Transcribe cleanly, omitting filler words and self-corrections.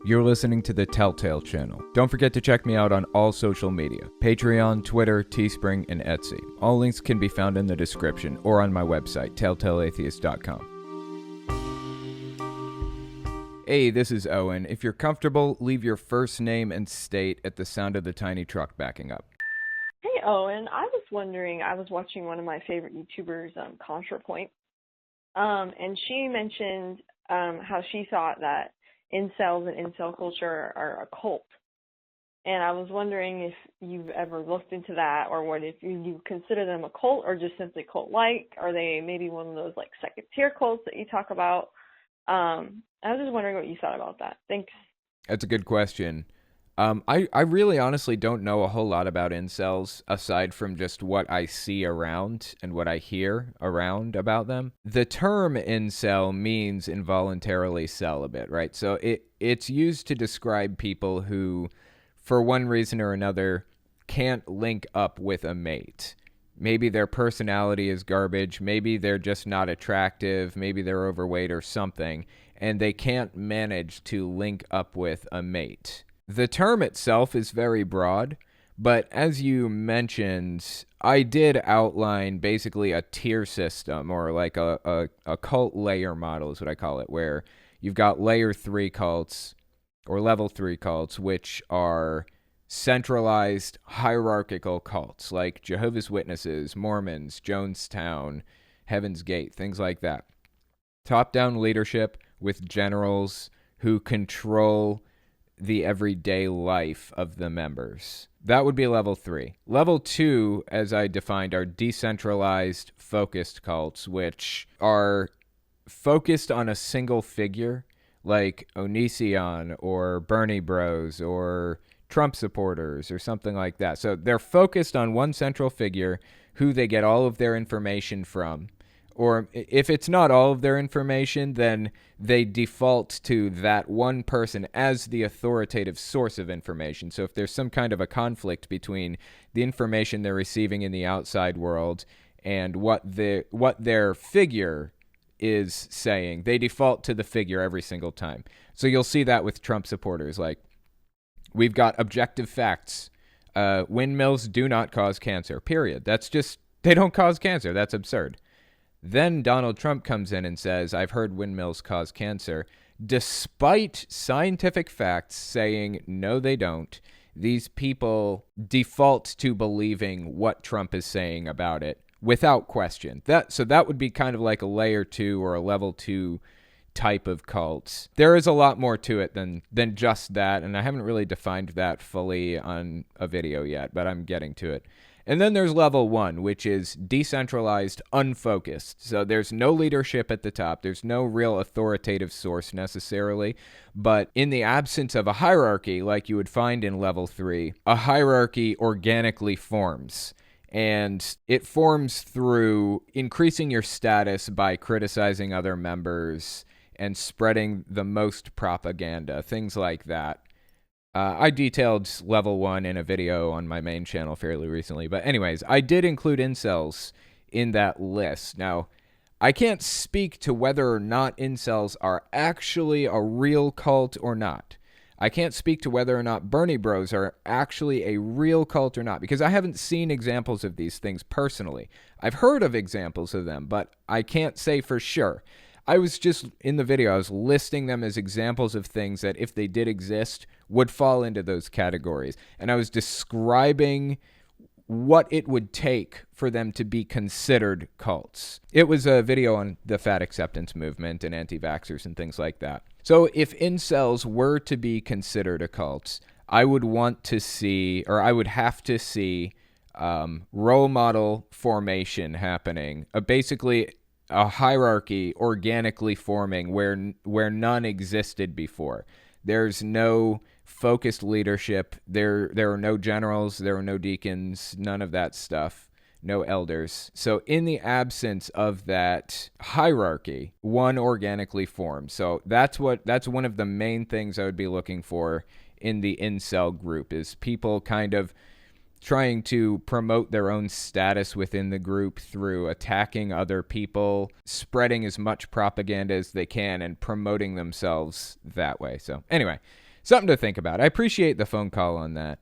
You're listening to the Telltale channel. Don't forget to check me out on all social media: Patreon, Twitter, Teespring, and Etsy. All links can be found in the description or on my website, telltaleatheist.com. Hey, this is Owen. If you're comfortable, leave your first name and state at the sound of the tiny truck backing up. Hey, Owen. I was wondering, I was watching one of my favorite YouTubers, ContraPoint, and she mentioned how she thought that incels and incel culture are a cult. And I was wondering if you've ever looked into that, or what if you consider them a cult or just simply cult-like. Are they maybe one of those like second-tier cults that you talk about? I was just wondering what you thought about that. Thanks. That's a good question. I really honestly don't know a whole lot about incels aside from just what I see around and what I hear around about them. The term incel means involuntarily celibate, right? So it's used to describe people who, for one reason or another, can't link up with a mate. Maybe their personality is garbage, maybe they're just not attractive, maybe they're overweight or something, and they can't manage to link up with a mate. The term itself is very broad, but as you mentioned, I did outline basically a tier system, or like a cult layer model is what I call it, where you've got layer 3 cults or level 3 cults, which are centralized hierarchical cults like Jehovah's Witnesses, Mormons, Jonestown, Heaven's Gate, things like that. Top-down leadership with generals who control the everyday life of the members. That would be level 3. Level 2, as I defined, are decentralized, focused cults, which are focused on a single figure, like Onision or Bernie Bros or Trump supporters or something like that. So they're focused on one central figure who they get all of their information from. Or if it's not all of their information, then they default to that one person as the authoritative source of information. So if there's some kind of a conflict between the information they're receiving in the outside world and what their figure is saying, they default to the figure every single time. So you'll see that with Trump supporters. Like, we've got objective facts. Windmills do not cause cancer, period. That's just, they don't cause cancer. That's absurd. Then Donald Trump comes in and says, I've heard windmills cause cancer. Despite scientific facts saying, no, they don't, these people default to believing what Trump is saying about it without question. So that would be kind of like a layer 2 or a level 2 type of cults. There is a lot more to it than just that, and I haven't really defined that fully on a video yet, but I'm getting to it. And then there's level 1, which is decentralized, unfocused. So there's no leadership at the top. There's no real authoritative source necessarily. But in the absence of a hierarchy, like you would find in level 3, a hierarchy organically forms. And it forms through increasing your status by criticizing other members and spreading the most propaganda, things like that. I detailed level 1 in a video on my main channel fairly recently. But anyways, I did include incels in that list. Now, I can't speak to whether or not incels are actually a real cult or not. I can't speak to whether or not Bernie Bros are actually a real cult or not, because I haven't seen examples of these things personally. I've heard of examples of them, but I can't say for sure. I was just, in the video, I was listing them as examples of things that, if they did exist, would fall into those categories. And I was describing what it would take for them to be considered cults. It was a video on the fat acceptance movement and anti-vaxxers and things like that. So if incels were to be considered a cult, I would want to see, or I would have to see, role model formation happening. Basically, a hierarchy organically forming where none existed before. There's no focused leadership. There are no generals. There are no deacons. None of that stuff. No elders. So in the absence of that hierarchy, one organically forms. So that's one of the main things I would be looking for in the incel group, is people kind of trying to promote their own status within the group through attacking other people, spreading as much propaganda as they can, and promoting themselves that way. So anyway, something to think about. I appreciate the phone call on that.